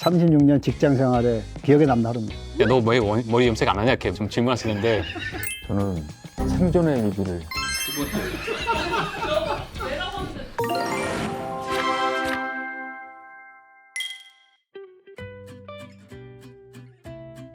36년 직장 생활에 기억에 남는 하루입니다. 야, 너 머리 염색 안 하냐? 이렇게 좀 질문하시는데 저는 생존의 위기를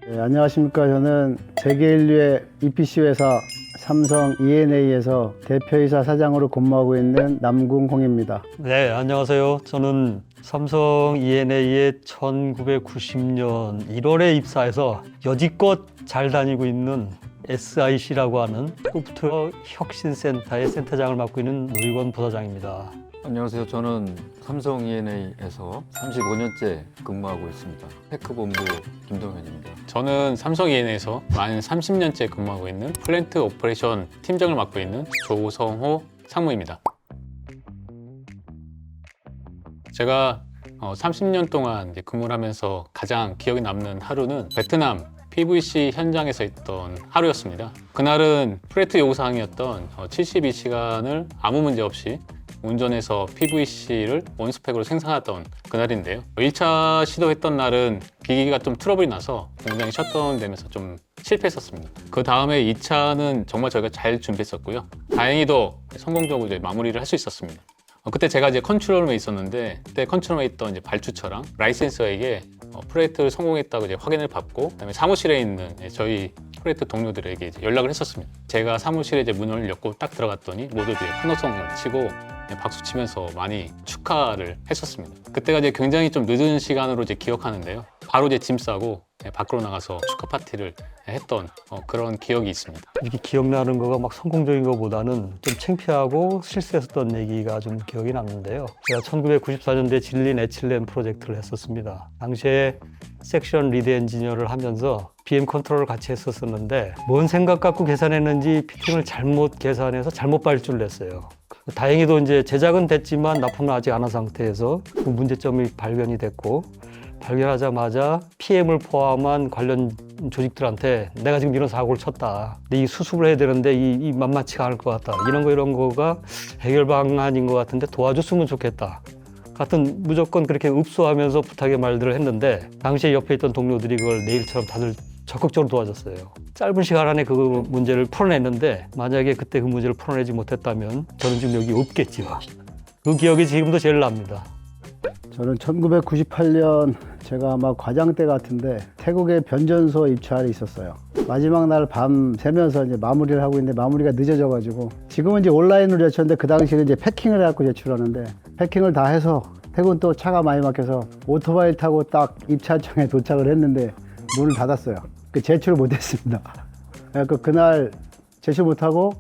네, 안녕하십니까. 저는 세계인류의 EPC 회사 삼성 E&A에서 대표이사 사장으로 근무하고 있는 남궁홍입니다. 네, 안녕하세요. 저는 삼성 E&A에 1990년 1월에 입사해서 여지껏 잘 다니고 있는 SIC라고 하는 소프트웨어 혁신센터의 센터장을 맡고 있는 노익원 부사장입니다. 안녕하세요. 저는 삼성 E&A에서 35년째 근무하고 있습니다. 테크본부 김동현입니다. 저는 삼성 E&A에서 만 30년째 근무하고 있는 플랜트 오퍼레이션 팀장을 맡고 있는 조성호 상무입니다. 제가 30년 동안 이제 근무를 하면서 가장 기억에 남는 하루는 베트남 PVC 현장에서 있던 하루였습니다. 그날은 프레트 요구사항이었던 72시간을 아무 문제 없이 운전해서 PVC를 원스펙으로 생산하던 그날인데요. 1차 시도했던 날은 기기가 좀 트러블이 나서 공장이 셧다운되면서 좀 실패했었습니다. 그 다음에 2차는 정말 저희가 잘 준비했었고요. 다행히도 성공적으로 이제 마무리를 할 수 있었습니다. 그때 제가 이제 컨트롤룸에 있었는데, 그때 컨트롤룸에 있던 이제 발주처랑 라이센서에게 프로젝트를 성공했다고 이제 확인을 받고, 그다음에 사무실에 있는 저희 프로젝트 동료들에게 이제 연락을 했었습니다. 제가 사무실에 이제 문을 열고 딱 들어갔더니 모두 이제 환호성을 치고 박수 치면서 많이 축하를 했었습니다. 그때가 이제 굉장히 좀 늦은 시간으로 이제 기억하는데요. 바로 이제 짐 싸고 밖으로 나가서 축하 파티를 했던 그런 기억이 있습니다. 이렇게 기억나는 거가 막 성공적인 것보다는 좀 창피하고 실수했었던 얘기가 좀 기억이 남는데요. 제가 1994년도에 질린 에틸렌 프로젝트를 했었습니다. 당시에 섹션 리드 엔지니어를 하면서 BM 컨트롤을 같이 했었는데 뭔 생각 갖고 계산했는지 피팅을 잘못 계산해서 잘못 발주를 했어요. 다행히도 이제 제작은 됐지만 납품은 아직 안 한 상태에서 그 문제점이 발견이 됐고, 발견하자마자 PM을 포함한 관련 조직들한테 내가 지금 이런 사고를 쳤다. 근데 이 수습을 해야 되는데 이 만만치가 않을 것 같다. 이런 거가 해결 방안인 것 같은데 도와줬으면 좋겠다. 같은 무조건 그렇게 읍소하면서 부탁의 말들을 했는데, 당시에 옆에 있던 동료들이 그걸 내일처럼 다들 적극적으로 도와줬어요. 짧은 시간 안에 그 문제를 풀어냈는데, 만약에 그때 그 문제를 풀어내지 못했다면 저는 지금 여기 없겠지요. 그 기억이 지금도 제일 납니다. 저는 1998년 제가 아마 과장 때 같은데 태국의 변전소 입찰이 있었어요. 마지막 날 밤 새면서 이제 마무리를 하고 있는데 마무리가 늦어져가지고, 지금은 이제 온라인으로 제출하는데 그 당시에는 이제 패킹을 해갖고 제출하는데, 패킹을 다 해서 태국은 또 차가 많이 막혀서 오토바이 타고 딱 입찰청에 도착을 했는데 문을 닫았어요. 제출을 못했습니다. 그래서 그날 제출 못하고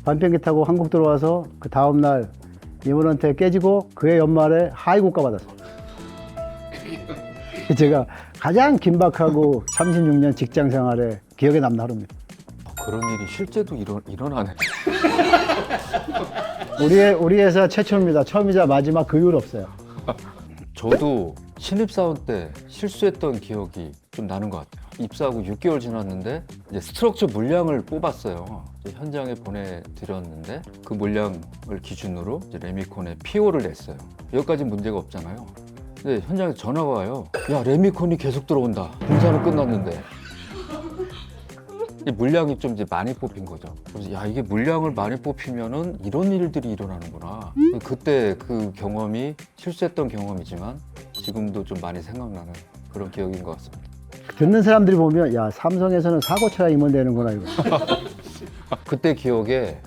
반편기 타고 한국 들어와서 그 다음날 임원한테 깨지고 그해 연말에 하위고가 받았어요. 제가 가장 긴박하고 36년 직장 생활에 기억에 남는 하루입니다. 그런 일이 실제도 일어나네. 우리 회사 최초입니다. 처음이자 마지막, 그 이후로 없어요. 저도 신입사원 때 실수했던 기억이 좀 나는 것 같아요. 입사하고 6개월 지났는데 이제 스트럭처 물량을 뽑았어요. 이제 현장에 보내드렸는데 그 물량을 기준으로 이제 레미콘에 PO를 냈어요. 여기까지 문제가 없잖아요. 근데 현장에서 전화가 와요. 야, 레미콘이 계속 들어온다. 공사는 끝났는데. 이 물량이 좀 이제 많이 뽑힌 거죠. 그래서 야, 이게 물량을 많이 뽑히면은 이런 일들이 일어나는구나. 그때 그 경험이 실수했던 경험이지만 지금도 좀 많이 생각나는 그런 기억인 것 같습니다. 듣는 사람들이 보면 야, 삼성에서는 사고쳐야 임원되는구나 이거. 그때 기억에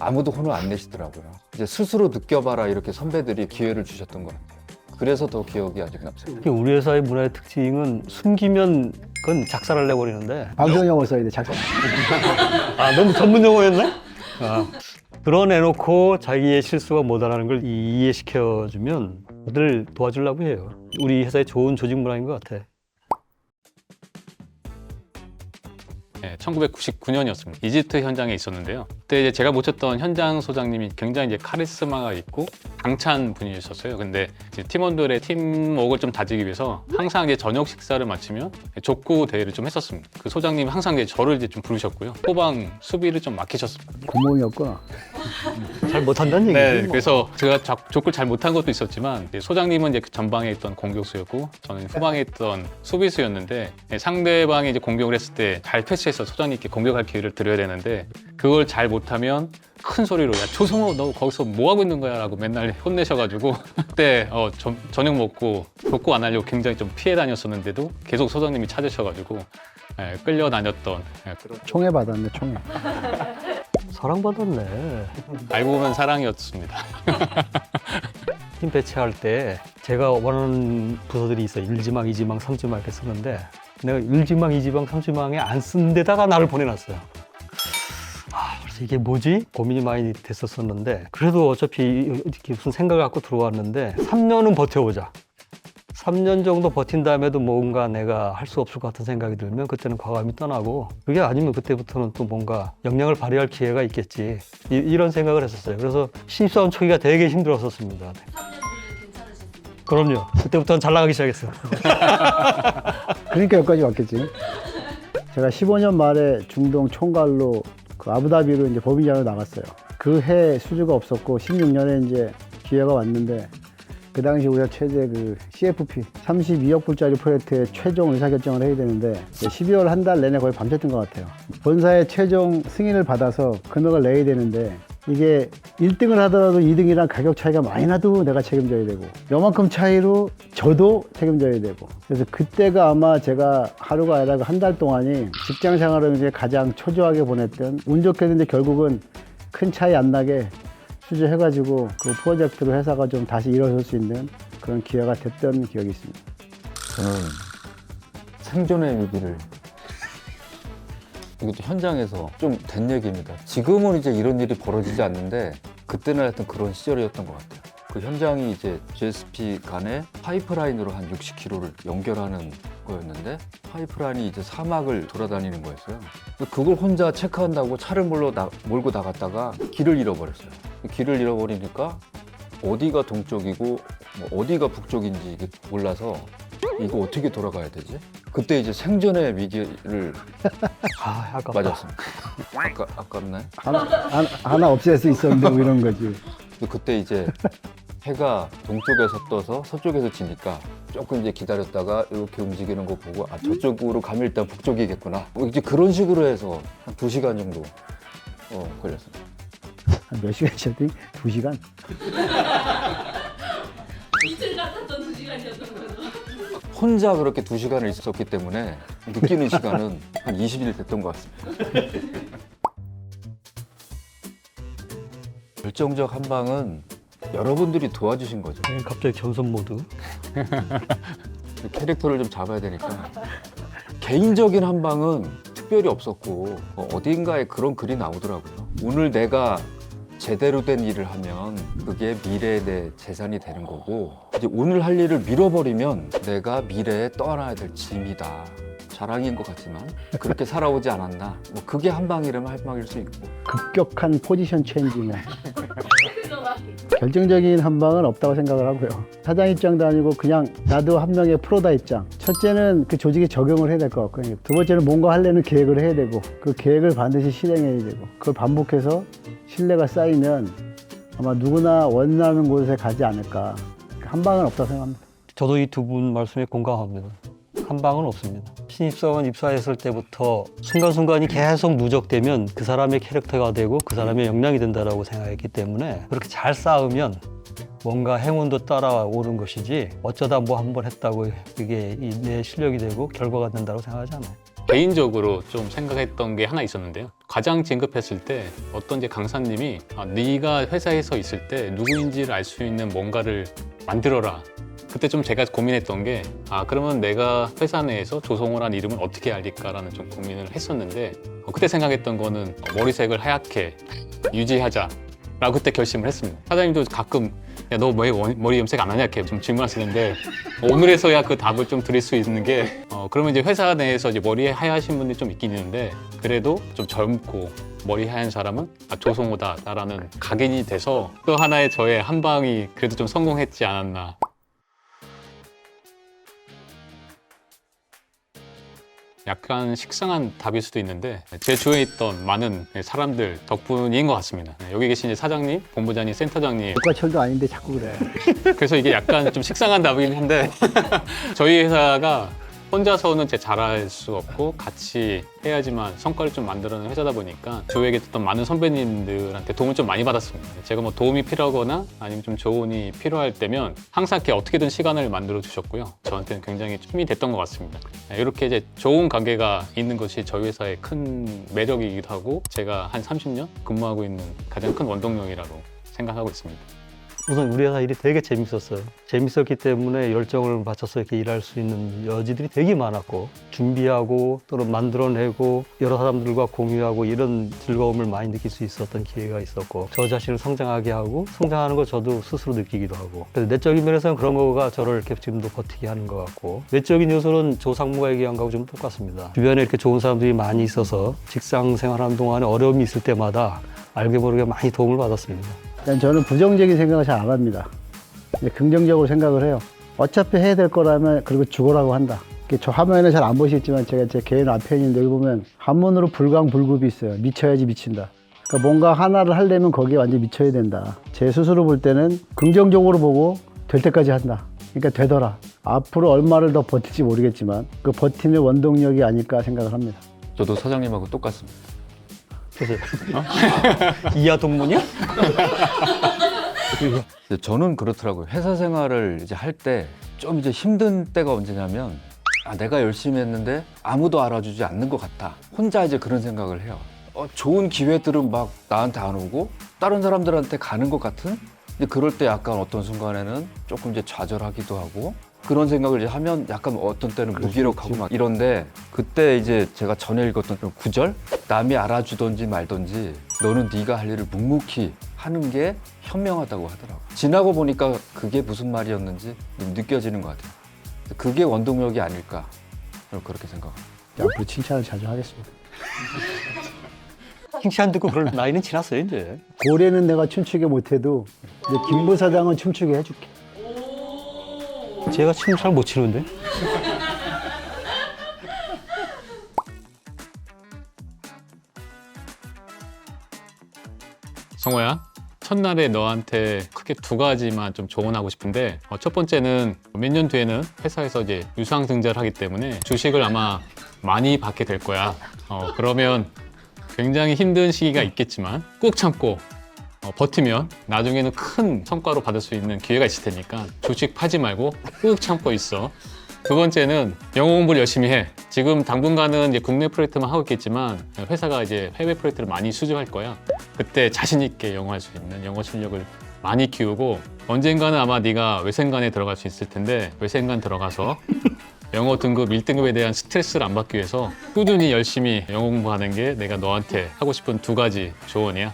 아무도 혼을 안 내시더라고요. 이제 스스로 느껴봐라, 이렇게 선배들이 기회를 주셨던 것 같아요. 그래서 더 기억이 아직 남습니다. 특히 우리 회사의 문화의 특징은 숨기면 그건 작살을 내버리는데. 방송 용어 써야 돼, 작성. 아, 너무 전문 용어였네? 드러내놓고 자기의 실수가 뭐다라는 걸 이해시켜주면 다들 도와주려고 해요. 우리 회사의 좋은 조직 문화인 것 같아. 1999년이었습니다. 이집트 현장에 있었는데요. 그때 이제 제가 모셨던 현장 소장님이 굉장히 이제 카리스마가 있고 당찬 분이셨어요. 근데 이제 팀원들의 팀워크를 좀 다지기 위해서 항상 이제 저녁 식사를 마치면 족구 대회를 좀 했었습니다. 그 소장님이 항상 이제 저를 이제 좀 부르셨고요. 후방 수비를 좀 맡기셨습니다. 구멍이었구나. 잘 못한다는 얘기지. 네, 뭐. 그래서 제가 족구를 잘 못한 것도 있었지만 이제 소장님은 이제 그 전방에 있던 공격수였고 저는 후방에 있던 수비수였는데 상대방이 이제 공격을 했을 때 잘 패스해서 소장님께 공격할 기회를 드려야 되는데 그걸 잘 못하면 큰 소리로 야 조성호 너 거기서 뭐 하고 있는 거야 라고 맨날 혼내셔가지고 그때 저녁 먹고 족구 안 하려고 굉장히 좀 피해 다녔었는데도 계속 소장님이 찾으셔가지고 끌려 다녔던 그런 총회 받았네, 총회. 사랑받았네. 알고 보면 사랑이었습니다. 팀 배치할 때 제가 원하는 부서들이 있어요. 1지망, 2지망, 3지망 이렇게 쓰는데 내가 1지망, 2지망, 3지망에 안 쓴 데다가 나를 보내놨어요. 그래서 이게 뭐지? 고민이 많이 됐었었는데 그래도 어차피 이렇게 무슨 생각을 갖고 들어왔는데 3년은 버텨보자. 3년 정도 버틴 다음에도 뭔가 내가 할 수 없을 것 같은 생각이 들면 그때는 과감히 떠나고 그게 아니면 그때부터는 또 뭔가 역량을 발휘할 기회가 있겠지. 이런 생각을 했었어요. 그래서 신입사원 초기가 되게 힘들었었습니다. 3년 괜찮으셨습니다. 그럼요. 그때부터는 잘 나가기 시작했어요. 그러니까 여기까지 왔겠지. 제가 15년 말에 중동 총괄로 그 아부다비로 이제 법인장으로 나갔어요. 그 해 수주가 없었고 16년에 이제 기회가 왔는데 그 당시 우리가 최대 그 CFP 32억 불짜리 프로젝트의 최종 의사결정을 해야 되는데 12월 한 달 내내 거의 밤샜던 것 같아요. 본사의 최종 승인을 받아서 금액을 내야 되는데 이게 1등을 하더라도 2등이랑 가격 차이가 많이 나도 내가 책임져야 되고 요만큼 차이로 저도 책임져야 되고 그래서 그때가 아마 제가 하루가 아니라 한 달 동안이 직장 생활을 이제 가장 초조하게 보냈던 운 좋게 했는데 결국은 큰 차이 안 나게 수주해가지고 그 프로젝트로 회사가 좀 다시 일어설 수 있는 그런 기회가 됐던 기억이 있습니다. 저는 생존의 위기를 이것도 현장에서 좀 된 얘기입니다. 지금은 이제 이런 일이 벌어지지 않는데 그때는 하여튼 그런 시절이었던 것 같아요. 그 현장이 이제 GSP 간에 파이프라인으로 한 60km를 연결하는 거였는데 파이프라인이 이제 사막을 돌아다니는 거였어요. 그걸 혼자 체크한다고 차를 몰고 나갔다가 길을 잃어버렸어요. 길을 잃어버리니까 어디가 동쪽이고 뭐 어디가 북쪽인지 이게 몰라서 이거 어떻게 돌아가야 되지? 그때 이제 생존의 위기를 아깝다. 맞았습니다. 아깝나요? 하나 없앨 수 있었는데 뭐 이런 거지. 그때 이제 해가 동쪽에서 떠서 서쪽에서 지니까 조금 이제 기다렸다가 이렇게 움직이는 거 보고 아 저쪽으로 가면 일단 북쪽이겠구나. 뭐 이제 그런 식으로 해서 한 2시간 정도 걸렸습니다. 몇 시간이었더니? 2시간? 이틀 같았던 2시간이었던 거죠. 혼자 그렇게 2시간을 있었기 때문에 느끼는 시간은 한 20일 됐던 것 같습니다. 결정적 한 방은 여러분들이 도와주신 거죠. 갑자기 전선 모드. 캐릭터를 좀 잡아야 되니까 개인적인 한 방은 특별히 없었고 어딘가에 그런 글이 나오더라고요. 오늘 내가 제대로 된 일을 하면 그게 미래의 내 재산이 되는 거고 이제 오늘 할 일을 밀어버리면 내가 미래에 떠안아야 될 짐이다. 자랑인 것 같지만 그렇게 살아오지 않았나. 뭐 그게 한 방이라면 한 방일 수 있고. 급격한 포지션 체인지네. 결정적인 한 방은 없다고 생각을 하고요. 사장 입장도 아니고 그냥 나도 한 명의 프로다 입장. 첫째는 그 조직에 적용을 해야 될 것 같고요. 두 번째는 뭔가 하려는 계획을 해야 되고 그 계획을 반드시 실행해야 되고 그걸 반복해서 신뢰가 쌓이면 아마 누구나 원하는 곳에 가지 않을까. 한 방은 없다고 생각합니다. 저도 이 두 분 말씀에 공감합니다. 한 방은 없습니다. 신입사원 입사했을 때부터 순간순간이 계속 누적되면 그 사람의 캐릭터가 되고 그 사람의 역량이 된다고 생각했기 때문에 그렇게 잘 쌓으면 뭔가 행운도 따라오는 것이지 어쩌다 뭐 한 번 했다고 이게 내 실력이 되고 결과가 된다고 생각하지 않아요. 개인적으로 좀 생각했던 게 하나 있었는데요. 과장 진급했을 때 어떤 이제 강사님이 네가 회사에서 있을 때 누구인지를 알 수 있는 뭔가를 만들어라. 그때 좀 제가 고민했던 게 그러면 내가 회사 내에서 조성호라는 이름을 어떻게 알릴까라는 좀 고민을 했었는데 그때 생각했던 거는 머리색을 하얗게 유지하자라고 그때 결심을 했습니다. 사장님도 가끔 야, 너 왜 머리 염색 안 하냐 이렇게 좀 질문하시는데 오늘에서야 그 답을 좀 드릴 수 있는 게 그러면 이제 회사 내에서 이제 머리에 하얗신 분들이 좀 있긴 있는데 그래도 좀 젊고 머리 하얀 사람은 조성호다 라는 각인이 돼서 또 하나의 저의 한 방이 그래도 좀 성공했지 않았나. 약간 식상한 답일 수도 있는데 제 주위에 있던 많은 사람들 덕분인 것 같습니다. 여기 계신 이제 사장님, 본부장님, 센터장님, 국가철도 아닌데 자꾸 그래. 그래서 이게 약간 좀 식상한 답이긴 한데 저희 회사가 혼자서는 제 잘할 수 없고 같이 해야지만 성과를 좀 만들어내는 회사다 보니까 저에게 있던 많은 선배님들한테 도움을 좀 많이 받았습니다. 제가 뭐 도움이 필요하거나 아니면 좀 조언이 필요할 때면 항상 이렇게 어떻게든 시간을 만들어 주셨고요. 저한테는 굉장히 힘이 됐던 것 같습니다. 이렇게 이제 좋은 관계가 있는 것이 저희 회사의 큰 매력이기도 하고 제가 한 30년 근무하고 있는 가장 큰 원동력이라고 생각하고 있습니다. 우선 우리 회사 일이 되게 재밌었어요. 재밌었기 때문에 열정을 바쳐서 이렇게 일할 수 있는 여지들이 되게 많았고 준비하고 또는 만들어내고 여러 사람들과 공유하고 이런 즐거움을 많이 느낄 수 있었던 기회가 있었고 저 자신을 성장하게 하고 성장하는 거 저도 스스로 느끼기도 하고 그래서 내적인 면에서는 그런 거가 저를 이렇게 지금도 버티게 하는 것 같고 외적인 요소는 조상무가 얘기한 거하고 좀 똑같습니다. 주변에 이렇게 좋은 사람들이 많이 있어서 직장 생활하는 동안에 어려움이 있을 때마다 알게 모르게 많이 도움을 받았습니다. 일단 저는 부정적인 생각을 잘 안 합니다. 이제 긍정적으로 생각을 해요. 어차피 해야 될 거라면 그리고 죽어라고 한다. 저 화면에 잘 안 보시겠지만 제가 제 개인 앞편인데 여기 보면 한문으로 불광불급이 있어요. 미쳐야지 미친다. 그러니까 뭔가 하나를 하려면 거기에 완전히 미쳐야 된다. 제 스스로 볼 때는 긍정적으로 보고 될 때까지 한다. 그러니까 되더라. 앞으로 얼마를 더 버틸지 모르겠지만 그 버티는 원동력이 아닐까 생각을 합니다. 저도 사장님하고 똑같습니다. 그래서 이하 동문이야? 근데 저는 그렇더라고요. 회사 생활을 이제 할 때 좀 이제 힘든 때가 언제냐면 내가 열심히 했는데 아무도 알아주지 않는 것 같다. 혼자 이제 그런 생각을 해요. 좋은 기회들은 막 나한테 안 오고 다른 사람들한테 가는 것 같은? 근데 그럴 때 약간 어떤 순간에는 조금 이제 좌절하기도 하고 그런 생각을 이제 하면 약간 어떤 때는 무기력하고 막 이런데 그때 이제 제가 전에 읽었던 그 구절? 남이 알아주던지 말던지 너는 네가 할 일을 묵묵히 하는 게 현명하다고 하더라고. 지나고 보니까 그게 무슨 말이었는지 느껴지는 것 같아요. 그게 원동력이 아닐까 저는 그렇게 생각합니다. 앞으로 칭찬을 자주 하겠습니다. 칭찬 듣고 그럴 나이는 지났어요 이제. 고래는 내가 춤추게 못해도 이제 김 부사장은 춤추게 해줄게. 제가 춤 잘 못 추는데. 성호야, 첫날에 너한테 크게 두 가지만 좀 조언하고 싶은데 첫 번째는 몇 년 뒤에는 회사에서 이제 유상증자를 하기 때문에 주식을 아마 많이 받게 될 거야. 그러면 굉장히 힘든 시기가 있겠지만 꾹 참고 버티면 나중에는 큰 성과로 받을 수 있는 기회가 있을 테니까 주식 파지 말고 꾹 참고 있어. 두 번째는 영어 공부를 열심히 해. 지금 당분간은 이제 국내 프로젝트만 하고 있겠지만 회사가 이제 해외 프로젝트를 많이 수주할 거야. 그때 자신 있게 영어 할 수 있는 영어 실력을 많이 키우고 언젠가는 아마 네가 외생관에 들어갈 수 있을 텐데 외생관 들어가서 영어 등급 1등급에 대한 스트레스를 안 받기 위해서 꾸준히 열심히 영어 공부하는 게 내가 너한테 하고 싶은 두 가지 조언이야.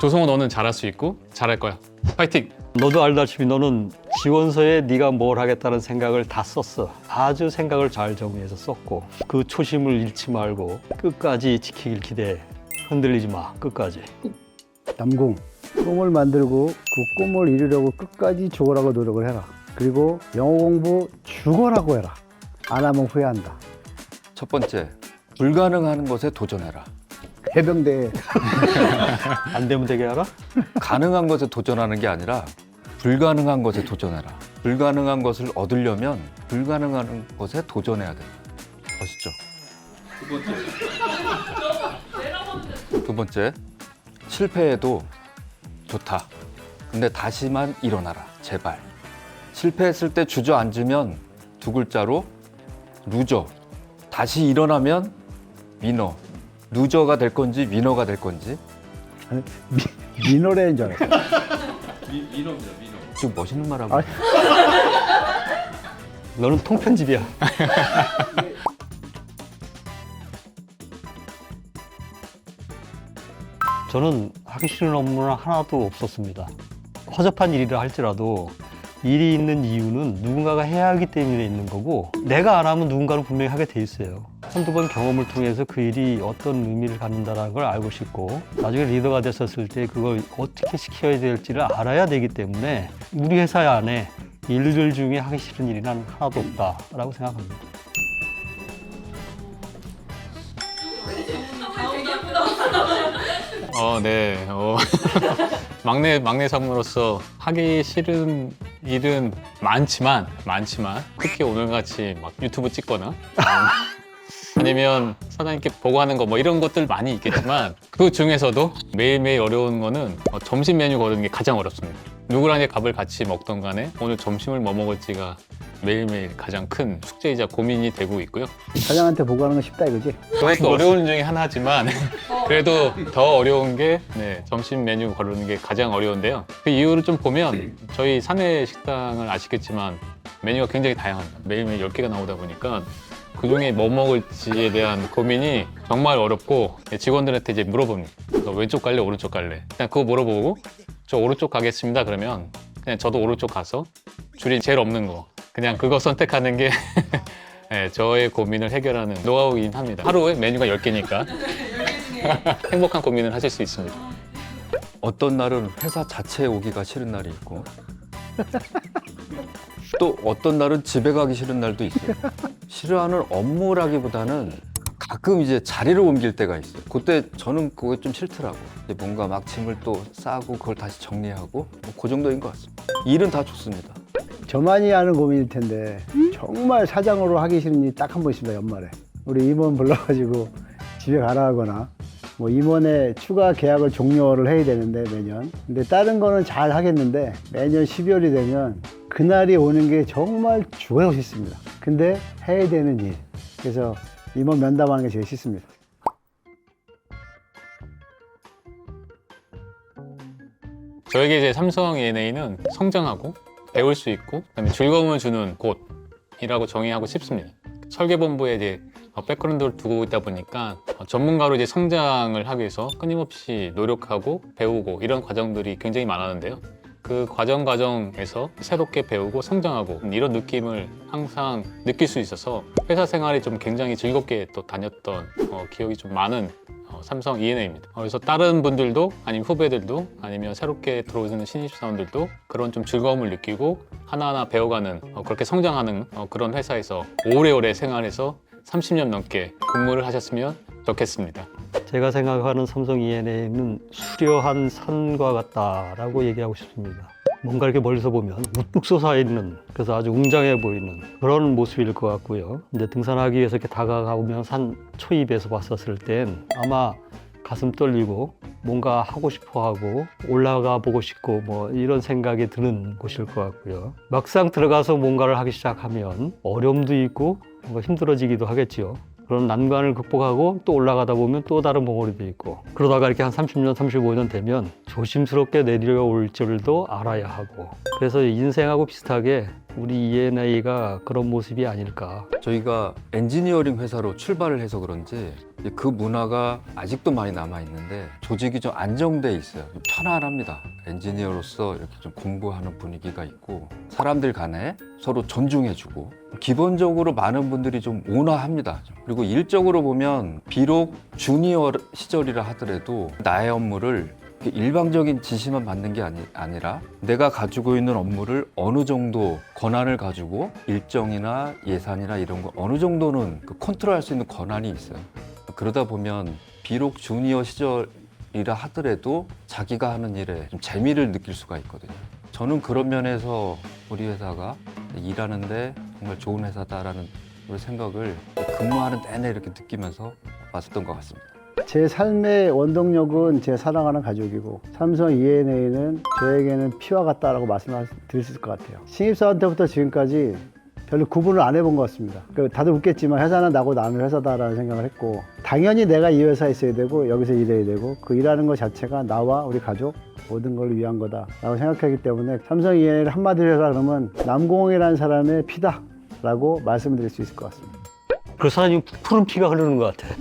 조성호, 너는 잘할 수 있고 잘할 거야. 파이팅! 너도 알다시피 너는 지원서에 네가 뭘 하겠다는 생각을 다 썼어. 아주 생각을 잘 정리해서 썼고 그 초심을 잃지 말고 끝까지 지키길 기대해. 흔들리지 마. 끝까지. 남궁, 꿈을 만들고 그 꿈을 이루려고 끝까지 죽어라고 노력을 해라. 그리고 영어 공부 죽어라고 해라. 안 하면 후회한다. 첫 번째, 불가능한 것에 도전해라. 해병대 안 되면 되게 알아? 가능한 것에 도전하는 게 아니라 불가능한 것에 도전해라. 불가능한 것을 얻으려면 불가능한 것에 도전해야 된다. 아시죠? 두 번째, 실패해도 좋다. 근데 다시만 일어나라. 제발. 실패했을 때 주저앉으면 두 글자로 루저. 다시 일어나면 위너. 루저가 될 건지 위너가 될 건지. 민호래인 줄 알았어. 좀 멋있는 말 하고. 아. 너는 통편집이야. 저는 하기 싫은 업무는 하나도 없었습니다. 허접한 일이라 할지라도 일이 있는 이유는 누군가가 해야 하기 때문에 있는 거고 내가 안 하면 누군가는 분명히 하게 돼 있어요. 한두 번 경험을 통해서 그 일이 어떤 의미를 갖는다는 걸 알고 싶고 나중에 리더가 됐었을 때 그걸 어떻게 시켜야 될지를 알아야 되기 때문에 우리 회사 안에 일들 중에 하기 싫은 일이 난 하나도 없다라고 생각합니다. 네. 막내 상무로서 하기 싫은 일은 많지만 특히 오늘같이 막 유튜브 찍거나 아니면 사장님께 보고하는 거 뭐 이런 것들 많이 있겠지만 그 중에서도 매일매일 어려운 거는 점심 메뉴 고르는 게 가장 어렵습니다. 누구랑 이제 밥을 같이 먹던 간에 오늘 점심을 뭐 먹을지가 매일매일 가장 큰 숙제이자 고민이 되고 있고요. 사장한테 보고하는 건 쉽다 이거지? 그것도 어려운 중에 하나지만 그래도 더 어려운 게 점심 메뉴 고르는 게 가장 어려운데요. 그 이유를 좀 보면 저희 사내 식당을 아시겠지만 메뉴가 굉장히 다양합니다. 매일매일 10개가 나오다 보니까 그중에 뭐 먹을지에 대한 고민이 정말 어렵고 직원들한테 이제 물어봅니다. 너 왼쪽 갈래 오른쪽 갈래? 그냥 그거 물어보고 저 오른쪽 가겠습니다 그러면 그냥 저도 오른쪽 가서 줄이 제일 없는 거 그냥 그거 선택하는 게 저의 고민을 해결하는 노하우이긴 합니다. 하루에 메뉴가 10개니까 행복한 고민을 하실 수 있습니다. 어떤 날은 회사 자체에 오기가 싫은 날이 있고 또 어떤 날은 집에 가기 싫은 날도 있어요. 싫어하는 업무라기보다는 가끔 이제 자리를 옮길 때가 있어요. 그때 저는 그게 좀 싫더라고. 이제 뭔가 막 짐을 또 싸고 그걸 다시 정리하고 뭐 그 정도인 것 같습니다. 일은 다 좋습니다. 저만이 아는 고민일 텐데 정말 사장으로 하기 싫은 일이 딱 한 번 있습니다. 연말에 우리 임원 불러가지고 집에 가라 하거나 뭐 임원의 추가 계약을 종료를 해야 되는데 매년 근데 다른 거는 잘 하겠는데 매년 12월이 되면 그날이 오는 게 정말 죽어서 싫습니다. 근데 해야 되는 일 그래서 임원 면담하는 게 제일 싫습니다. 저에게 이제 삼성 E&A는 성장하고 배울 수 있고 그다음에 즐거움을 주는 곳이라고 정의하고 싶습니다. 설계본부에 이제 백그라운드를 두고 있다 보니까 전문가로 이제 성장을 하기 위해서 끊임없이 노력하고 배우고 이런 과정들이 굉장히 많았는데요. 그 과정에서 새롭게 배우고 성장하고 이런 느낌을 항상 느낄 수 있어서 회사 생활이 좀 굉장히 즐겁게 또 다녔던 기억이 좀 많은 삼성 E&A입니다. 그래서 다른 분들도 아니면 후배들도 아니면 새롭게 들어오는 신입사원들도 그런 좀 즐거움을 느끼고 하나하나 배워가는 그렇게 성장하는 그런 회사에서 오래오래 생활해서 30년 넘게 근무를 하셨으면 좋겠습니다. 제가 생각하는 삼성 E&A는 수려한 산과 같다라고 얘기하고 싶습니다. 뭔가 이렇게 멀리서 보면 우뚝 솟아 있는 그래서 아주 웅장해 보이는 그런 모습일 것 같고요. 이제 등산하기 위해서 이렇게 다가가면 산 초입에서 봤었을 땐 아마 가슴 떨리고 뭔가 하고 싶어 하고 올라가 보고 싶고 뭐 이런 생각이 드는 곳일 것 같고요. 막상 들어가서 뭔가를 하기 시작하면 어려움도 있고 뭔가 힘들어지기도 하겠지요. 그런 난관을 극복하고 또 올라가다 보면 또 다른 봉우리도 있고 그러다가 이렇게 한 30년, 35년 되면 조심스럽게 내려올 줄도 알아야 하고 그래서 인생하고 비슷하게 우리 E&A가 그런 모습이 아닐까. 저희가 엔지니어링 회사로 출발을 해서 그런지 그 문화가 아직도 많이 남아있는데 조직이 좀 안정돼 있어요. 좀 편안합니다. 엔지니어로서 이렇게 좀 공부하는 분위기가 있고 사람들 간에 서로 존중해주고 기본적으로 많은 분들이 좀 온화합니다. 그리고 일적으로 보면 비록 주니어 시절이라 하더라도 나의 업무를 일방적인 지시만 받는 게 아니라 내가 가지고 있는 업무를 어느 정도 권한을 가지고 일정이나 예산이나 이런 거 어느 정도는 컨트롤할 수 있는 권한이 있어요. 그러다 보면 비록 주니어 시절이라 하더라도 자기가 하는 일에 좀 재미를 느낄 수가 있거든요. 저는 그런 면에서 우리 회사가 일하는데 정말 좋은 회사다라는 생각을 근무하는 내내 이렇게 느끼면서 왔었던 것 같습니다. 제 삶의 원동력은 제 사랑하는 가족이고 삼성 E&A는 저에게는 피와 같다라고 말씀드릴 수 있을 것 같아요. 신입사원 때부터 지금까지 별로 구분을 안 해본 것 같습니다. 다들 웃겠지만 회사는 나고 나는 회사다라는 생각을 했고 당연히 내가 이 회사에 있어야 되고 여기서 일해야 되고 그 일하는 것 자체가 나와 우리 가족 모든 걸 위한 거다라고 생각하기 때문에 삼성 E&A를 한마디로 해라 그러면 남공이라는 사람의 피다라고 말씀드릴 수 있을 것 같습니다. 그 사장님 푸른 피가 흐르는 것 같아.